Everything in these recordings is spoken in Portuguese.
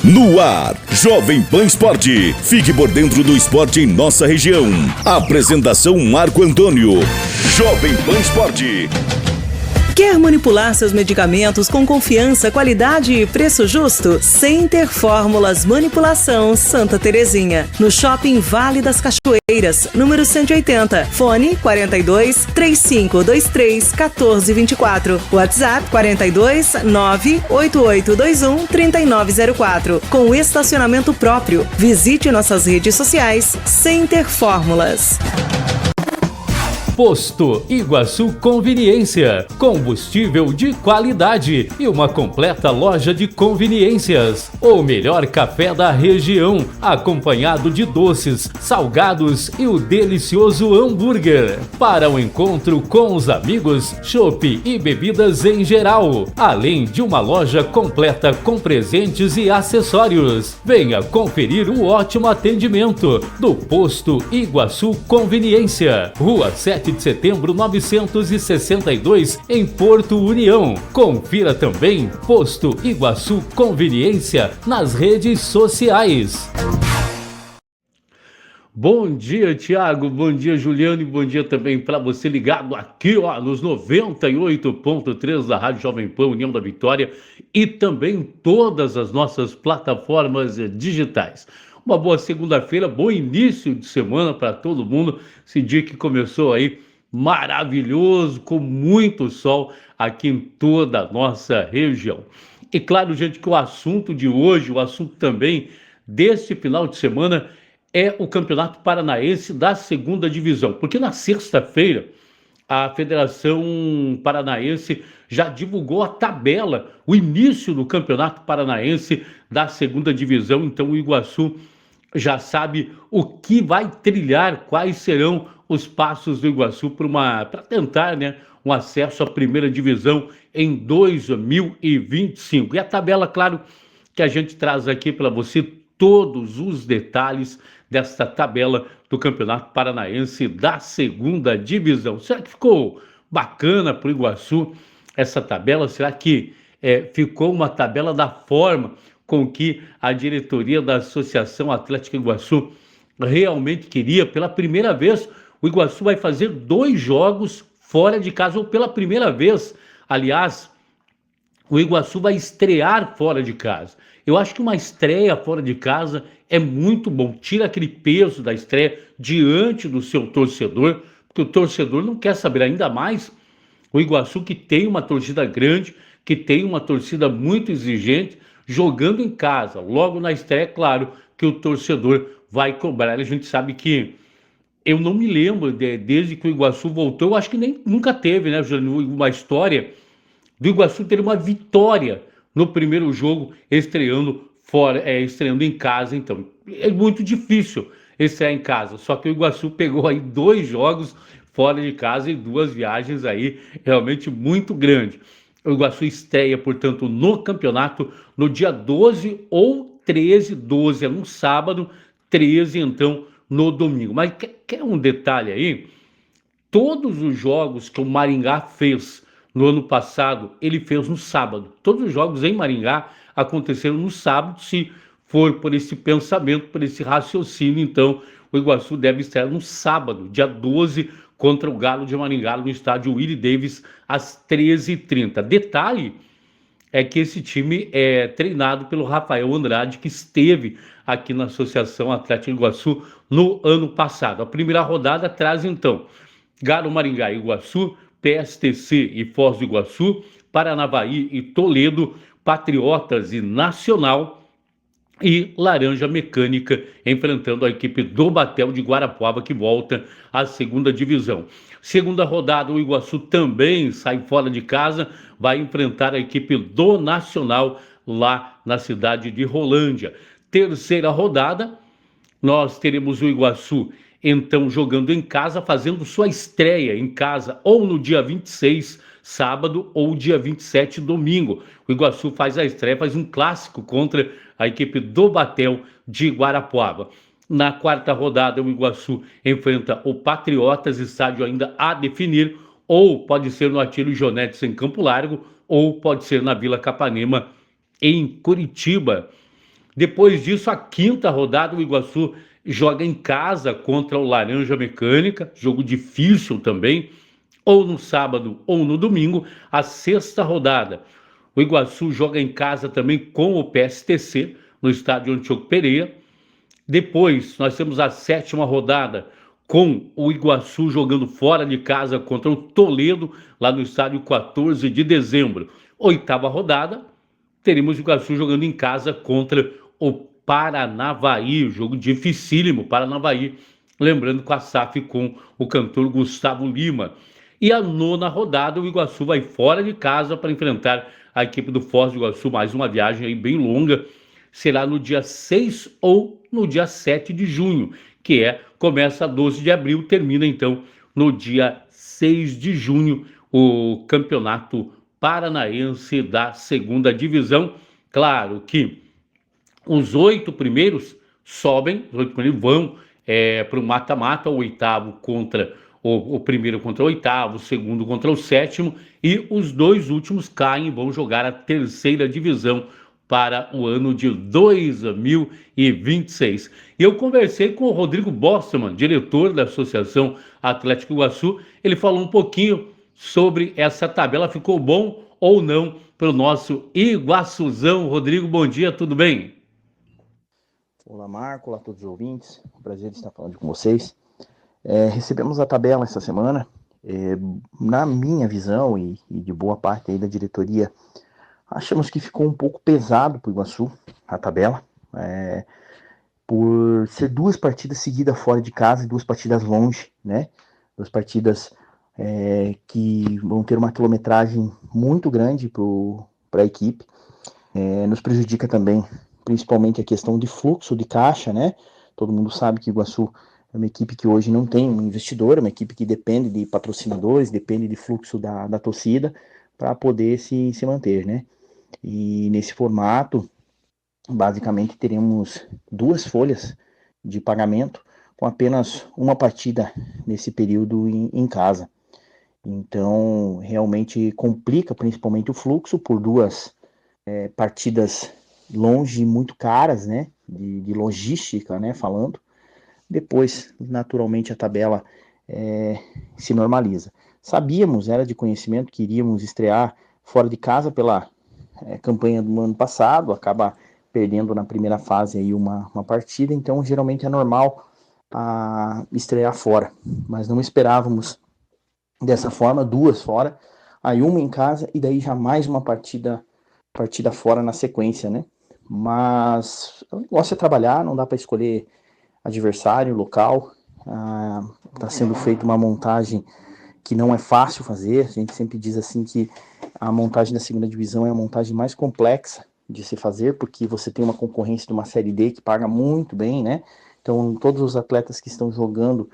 No ar, Jovem Pan Esporte. Fique por dentro do esporte em nossa região. Apresentação Marco Antônio. Jovem Pan Esporte. Quer manipular seus medicamentos com confiança, qualidade e preço justo? Center Fórmulas Manipulação Santa Terezinha. No Shopping Vale das Cachoeiras, número 180. Fone 42 3523 1424. WhatsApp 42 98821 3904. Com estacionamento próprio. Visite nossas redes sociais. Center Fórmulas. Posto Iguaçu Conveniência, combustível de qualidade e uma completa loja de conveniências. O melhor café da região, acompanhado de doces, salgados e o delicioso hambúrguer. Para o encontro com os amigos, chopp e bebidas em geral, além de uma loja completa com presentes e acessórios. Venha conferir o ótimo atendimento do Posto Iguaçu Conveniência, Rua 7 de Setembro 962, em Porto União. Confira também Posto Iguaçu Conveniência nas redes sociais. Bom dia, Tiago, bom dia, Juliano, e bom dia também para você ligado aqui, nos 98.3 da Rádio Jovem Pan, União da Vitória, e também todas as nossas plataformas digitais. Uma boa segunda-feira, bom início de semana para todo mundo. Esse dia que começou aí maravilhoso, com muito sol aqui em toda a nossa região. E claro, gente, que o assunto de hoje, o assunto também desse final de semana é o Campeonato Paranaense da Segunda Divisão. Porque na sexta-feira a Federação Paranaense já divulgou a tabela, o início do Campeonato Paranaense da Segunda Divisão. Então o Iguaçu já sabe o que vai trilhar, quais serão os passos do Iguaçu para tentar, um acesso à primeira divisão em 2025. E a tabela, claro, que a gente traz aqui para você todos os detalhes dessa tabela do Campeonato Paranaense da Segunda Divisão. Será que ficou bacana para o Iguaçu essa tabela? Será que ficou uma tabela da forma com que a diretoria da Associação Atlética Iguaçu realmente queria? Pela primeira vez, o Iguaçu vai fazer 2 jogos fora de casa, ou pela primeira vez, aliás, o Iguaçu vai estrear fora de casa. Eu acho que uma estreia fora de casa é muito bom, tira aquele peso da estreia diante do seu torcedor, porque o torcedor não quer saber, ainda mais o Iguaçu, que tem uma torcida grande, que tem uma torcida muito exigente, jogando em casa. Logo na estreia, claro que o torcedor vai cobrar. A gente sabe que eu não me lembro, desde que o Iguaçu voltou, eu acho que nunca teve, uma história do Iguaçu ter uma vitória no primeiro jogo estreando em casa. Então é muito difícil estrear em casa, só que o Iguaçu pegou aí 2 jogos fora de casa e 2 viagens aí realmente muito grandes. O Iguaçu estreia, portanto, no campeonato no dia 12 ou 13, 12 é no sábado, 13 então no domingo. Mas quer um detalhe aí? Todos os jogos que o Maringá fez no ano passado, ele fez no sábado. Todos os jogos em Maringá aconteceram no sábado. Se for por esse pensamento, por esse raciocínio, então o Iguaçu deve estar no sábado, dia 12, contra o Galo de Maringá, no estádio Willie Davis, às 13h30. Detalhe é que esse time é treinado pelo Rafael Andrade, que esteve aqui na Associação Atlética Iguaçu no ano passado. A primeira rodada traz, então, Galo, Maringá e Iguaçu, PSTC e Foz do Iguaçu, Paranavaí e Toledo, Patriotas e Nacional, e Laranja Mecânica enfrentando a equipe do Batel de Guarapuava, que volta à segunda divisão. Segunda rodada, o Iguaçu também sai fora de casa, vai enfrentar a equipe do Nacional lá na cidade de Rolândia. Terceira rodada, nós teremos o Iguaçu então jogando em casa, fazendo sua estreia em casa, ou no dia 26, sábado, ou dia 27, domingo. O Iguaçu faz a estreia, faz um clássico contra a equipe do Batel de Guarapuava. Na quarta rodada, o Iguaçu enfrenta o Patriotas, estádio ainda a definir, ou pode ser no Atílio Jonetes em Campo Largo, ou pode ser na Vila Capanema em Curitiba. Depois disso, a quinta rodada, o Iguaçu joga em casa contra o Laranja Mecânica, jogo difícil também, ou no sábado ou no domingo. A sexta rodada, o Iguaçu joga em casa também com o PSTC, no estádio Antíoco Pereira. Depois, nós temos a sétima rodada com o Iguaçu jogando fora de casa contra o Toledo, lá no estádio 14 de dezembro. Oitava rodada, teremos o Iguaçu jogando em casa contra o Paranavaí, jogo dificílimo, Paranavaí, lembrando com a SAF com o cantor Gustavo Lima. E a nona rodada, o Iguaçu vai fora de casa para enfrentar a equipe do Foz do Iguaçu, mais uma viagem aí bem longa, será no dia 6 ou no dia 7 de junho, começa 12 de abril, termina então no dia 6 de junho, o Campeonato Paranaense da Segunda Divisão. Claro que os 8 primeiros sobem, os 8 primeiros vão para o mata-mata, o oitavo contra o primeiro contra o oitavo, o segundo contra o sétimo, e os 2 últimos caem e vão jogar a terceira divisão para o ano de 2026. E eu conversei com o Rodrigo Bostman, diretor da Associação Atlético Iguaçu. Ele falou um pouquinho sobre essa tabela. Ficou bom ou não para o nosso Iguaçuzão? Rodrigo, bom dia, tudo bem? Olá, Marco, olá a todos os ouvintes. Um prazer estar falando com vocês. Recebemos a tabela essa semana. Na minha visão e de boa parte aí da diretoria, achamos que ficou um pouco pesado para o Iguaçu a tabela, por ser 2 partidas seguidas fora de casa e 2 partidas longe, né? 2 partidas que vão ter uma quilometragem muito grande para a equipe. Nos prejudica também, principalmente, a questão de fluxo de caixa, né? Todo mundo sabe que o Iguaçu é uma equipe que hoje não tem um investidor, é uma equipe que depende de patrocinadores, depende de fluxo da torcida para poder se manter, né? E nesse formato, basicamente, teremos 2 folhas de pagamento com apenas uma partida nesse período em casa. Então, realmente complica principalmente o fluxo por 2 partidas longe, muito caras, né? De logística, né? Falando. Depois, naturalmente, a tabela se normaliza. Sabíamos, era de conhecimento, que iríamos estrear fora de casa pela campanha do ano passado, acaba perdendo na primeira fase aí uma partida, então geralmente é normal estrear fora, mas não esperávamos dessa forma, 2 fora, aí uma em casa e daí já mais uma partida fora na sequência, né? Mas o negócio é trabalhar, não dá para escolher adversário, local, está sendo feita uma montagem que não é fácil fazer. A gente sempre diz assim que a montagem da segunda divisão é a montagem mais complexa de se fazer, porque você tem uma concorrência de uma Série D que paga muito bem, né? Então, todos os atletas que estão jogando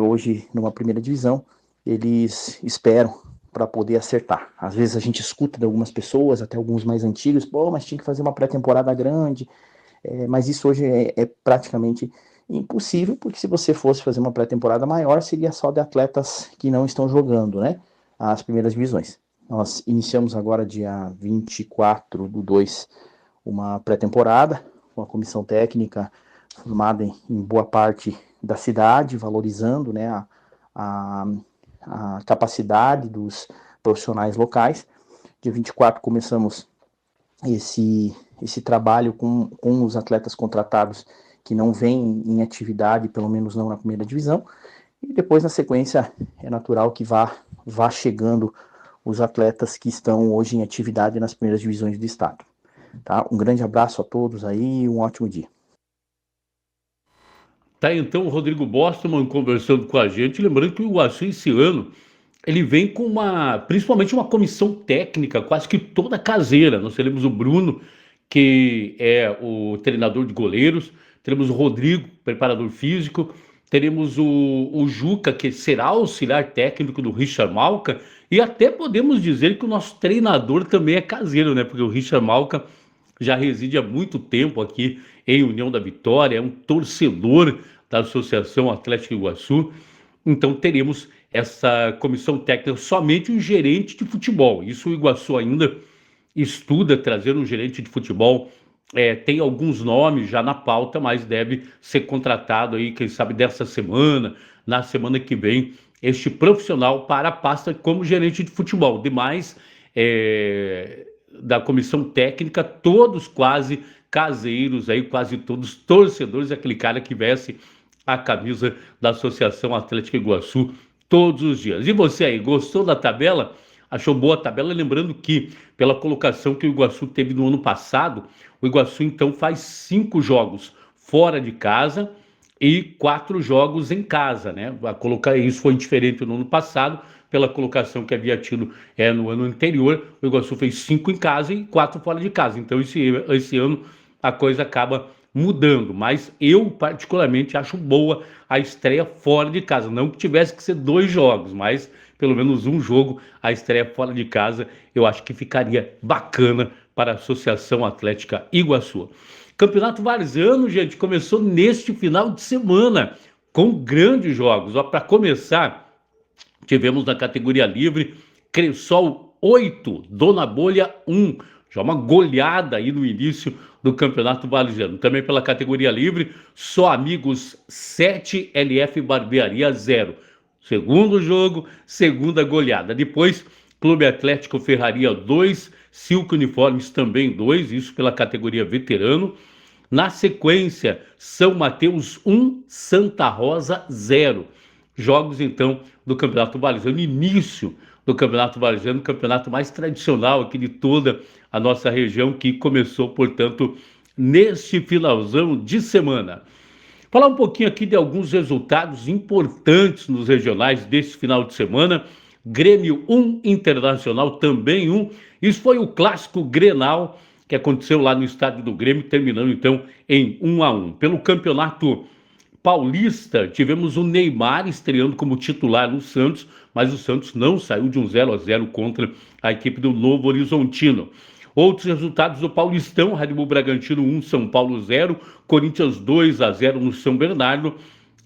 hoje numa primeira divisão, eles esperam para poder acertar. Às vezes a gente escuta de algumas pessoas, até alguns mais antigos, mas tinha que fazer uma pré-temporada grande, mas isso hoje é praticamente impossível, porque se você fosse fazer uma pré-temporada maior, seria só de atletas que não estão jogando, né, as primeiras divisões. Nós iniciamos agora, dia 24/2, uma pré-temporada, com a comissão técnica formada em boa parte da cidade, valorizando, né, a capacidade dos profissionais locais. Dia 24 começamos esse trabalho com os atletas contratados que não vêm em atividade, pelo menos não na primeira divisão, e depois, na sequência, é natural que vá chegando os atletas que estão hoje em atividade nas primeiras divisões do estado. Tá? Um grande abraço a todos aí e um ótimo dia. Tá, então, o Rodrigo Bostman conversando com a gente, lembrando que o Iguaçu esse ano, ele vem com principalmente uma comissão técnica, quase que toda caseira. Nós teremos o Bruno, que é o treinador de goleiros, teremos o Rodrigo, preparador físico, teremos o Juca, que será auxiliar técnico do Richard Malca, e até podemos dizer que o nosso treinador também é caseiro, né? Porque o Richard Malca já reside há muito tempo aqui em União da Vitória, é um torcedor da Associação Atlético Iguaçu. Então teremos essa comissão técnica, somente um gerente de futebol. Isso o Iguaçu ainda estuda, trazer um gerente de futebol tem alguns nomes já na pauta, mas deve ser contratado aí, quem sabe, dessa semana, na semana que vem, este profissional para a pasta como gerente de futebol. Demais, da comissão técnica, todos quase caseiros aí, quase todos torcedores, aquele cara que veste a camisa da Associação Atlética Iguaçu todos os dias. E você aí, gostou da tabela? Achou boa a tabela? Lembrando que, pela colocação que o Iguaçu teve no ano passado, o Iguaçu então faz 5 jogos fora de casa e 4 jogos em casa, né? Isso foi diferente no ano passado, pela colocação que havia tido no ano anterior. O Iguaçu fez 5 em casa e 4 fora de casa. Então esse ano a coisa acaba mudando, mas eu particularmente acho boa a estreia fora de casa. Não que tivesse que ser 2 jogos, mas pelo menos um jogo, a estreia fora de casa, eu acho que ficaria bacana para a Associação Atlética Iguaçu. Campeonato Varziano, gente, começou neste final de semana, com grandes jogos. Para começar, tivemos na categoria livre, Cressol 8, Dona Bolha 1. Já uma goleada aí no início do Campeonato Varziano. Também pela categoria livre, Só Amigos 7, LF Barbearia 0. Segundo jogo, segunda goleada. Depois, Clube Atlético Ferraria 2, Silco Uniformes também 2, isso pela categoria veterano. Na sequência, São Mateus 1, Santa Rosa 0. Jogos, então, do Campeonato Varziano, início do Campeonato Varziano, o campeonato mais tradicional aqui de toda a nossa região, que começou, portanto, neste finalzão de semana. Falar um pouquinho aqui de alguns resultados importantes nos regionais desse final de semana. Grêmio 1, Internacional também 1. Isso foi o clássico Grenal que aconteceu lá no estádio do Grêmio, terminando então em 1-1. Pelo Campeonato Paulista, tivemos o Neymar estreando como titular no Santos, mas o Santos não saiu de um 0-0 contra a equipe do Novo Horizontino. Outros resultados do Paulistão: Red Bull Bragantino 1, São Paulo 0, Corinthians 2-0 no São Bernardo,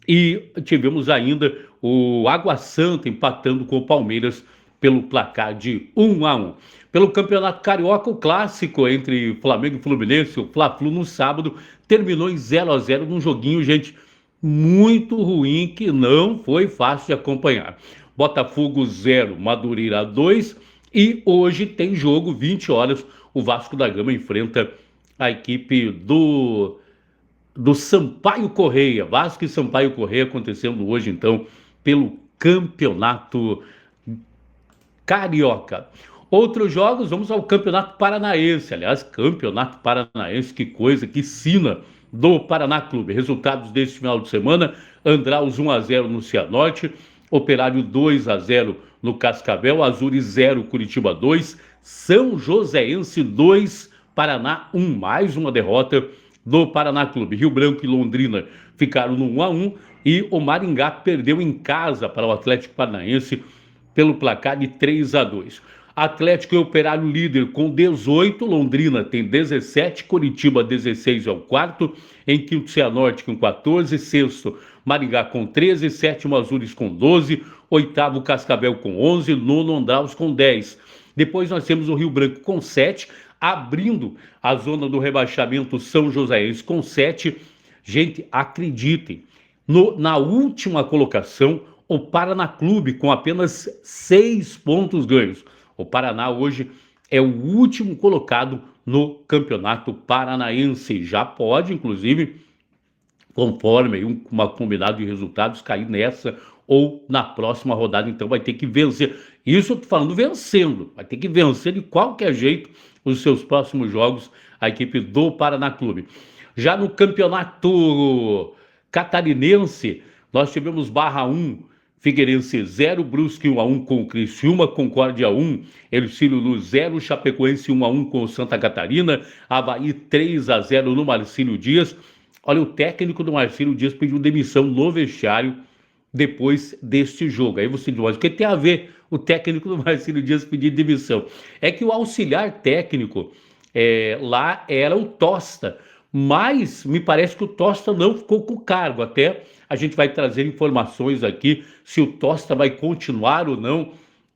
e tivemos ainda o Água Santa empatando com o Palmeiras pelo placar de 1-1. Pelo Campeonato Carioca, o clássico entre Flamengo e Fluminense, o Fla-Flu, no sábado, terminou em 0-0 num joguinho, gente, muito ruim, que não foi fácil de acompanhar. Botafogo 0, Madureira 2, e hoje tem jogo, 20 horas, o Vasco da Gama enfrenta a equipe do Sampaio Correia. Vasco e Sampaio Correia acontecendo hoje, então, pelo Campeonato Carioca. Outros jogos, vamos ao Campeonato Paranaense. Aliás, Campeonato Paranaense, que coisa, que sina do Paraná Clube. Resultados deste final de semana: Andraus 1-0 no Cianorte, Operário 2-0 no Cascavel, Azures 0, Curitiba 2, São Joséense 2, Paraná 1. Mais uma derrota do Paraná Clube. Rio Branco e Londrina ficaram no 1-1 e o Maringá perdeu em casa para o Atlético Paranaense pelo placar de 3-2. Atlético e Operário líder com 18, Londrina tem 17, Curitiba 16 é o quarto, em quinto Cianorte com 14, sexto Maringá com 13, sétimo Azures com 12, oitavo Cascavel com 11, nono Andraus com 10. Depois nós temos o Rio Branco com 7, abrindo a zona do rebaixamento, São Joséense com 7. Gente, acreditem, na última colocação, o Paraná Clube com apenas 6 pontos ganhos. O Paraná hoje é o último colocado no Campeonato Paranaense. Já pode, inclusive, conforme uma combinado de resultados, cair nessa ou na próxima rodada. Então vai ter que vencer. Isso eu estou falando vencendo. Vai ter que vencer de qualquer jeito os seus próximos jogos, a equipe do Paraná Clube. Já no Campeonato Catarinense, nós tivemos Barra 1, Figueirense 0, Brusque 1-1 com o Criciúma, Concórdia 1, Hercílio Luz 0, Chapecoense 1-1 com o Santa Catarina, Avaí 3-0 no Marcílio Dias. Olha, o técnico do Marcílio Dias pediu demissão no vestiário depois deste jogo. Aí você diz, mas o que tem a ver o técnico do Marcílio Dias pedir demissão? É que o auxiliar técnico lá era o Tosta, mas me parece que o Tosta não ficou com o cargo. Até a gente vai trazer informações aqui se o Tosta vai continuar ou não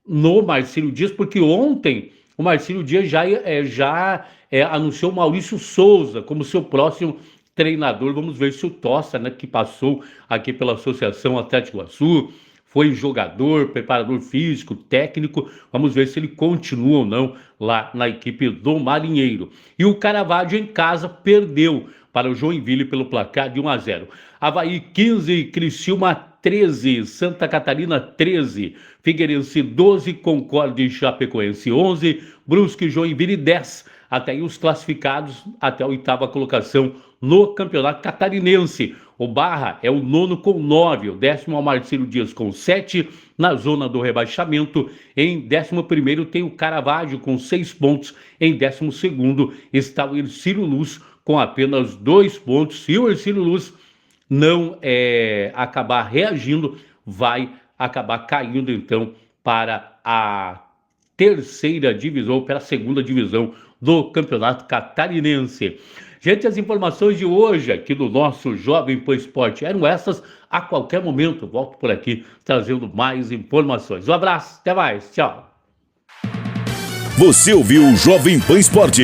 no Marcílio Dias, porque ontem o Marcílio Dias já anunciou o Maurício Souza como seu próximo treinador. Vamos ver se o Tosta, né, que passou aqui pela Associação Atlético Iguaçu, foi jogador, preparador físico, técnico, vamos ver se ele continua ou não lá na equipe do Marinheiro. E o Caravaggio em casa perdeu para o Joinville pelo placar de 1-0. Avaí 15, Criciúma 13, Santa Catarina 13, Figueirense 12, Concórdia e Chapecoense 11, Brusque e Joinville 10. Até aí os classificados até a 8ª colocação no Campeonato Catarinense. O Barra é o 9º com 9, o 10º é o Marcílio Dias com 7, na zona do rebaixamento. Em 11º tem o Caravaggio com 6 pontos, em 12º está o Hercílio Luz com apenas 2 pontos. Se o Hercílio Luz não acabar reagindo, vai acabar caindo então para a 3ª divisão, para a 2ª divisão do Campeonato Catarinense. Gente, as informações de hoje aqui do nosso Jovem Pan Esporte eram essas. A qualquer momento volto por aqui trazendo mais informações. Um abraço, até mais, tchau. Você ouviu o Jovem Pan Esporte.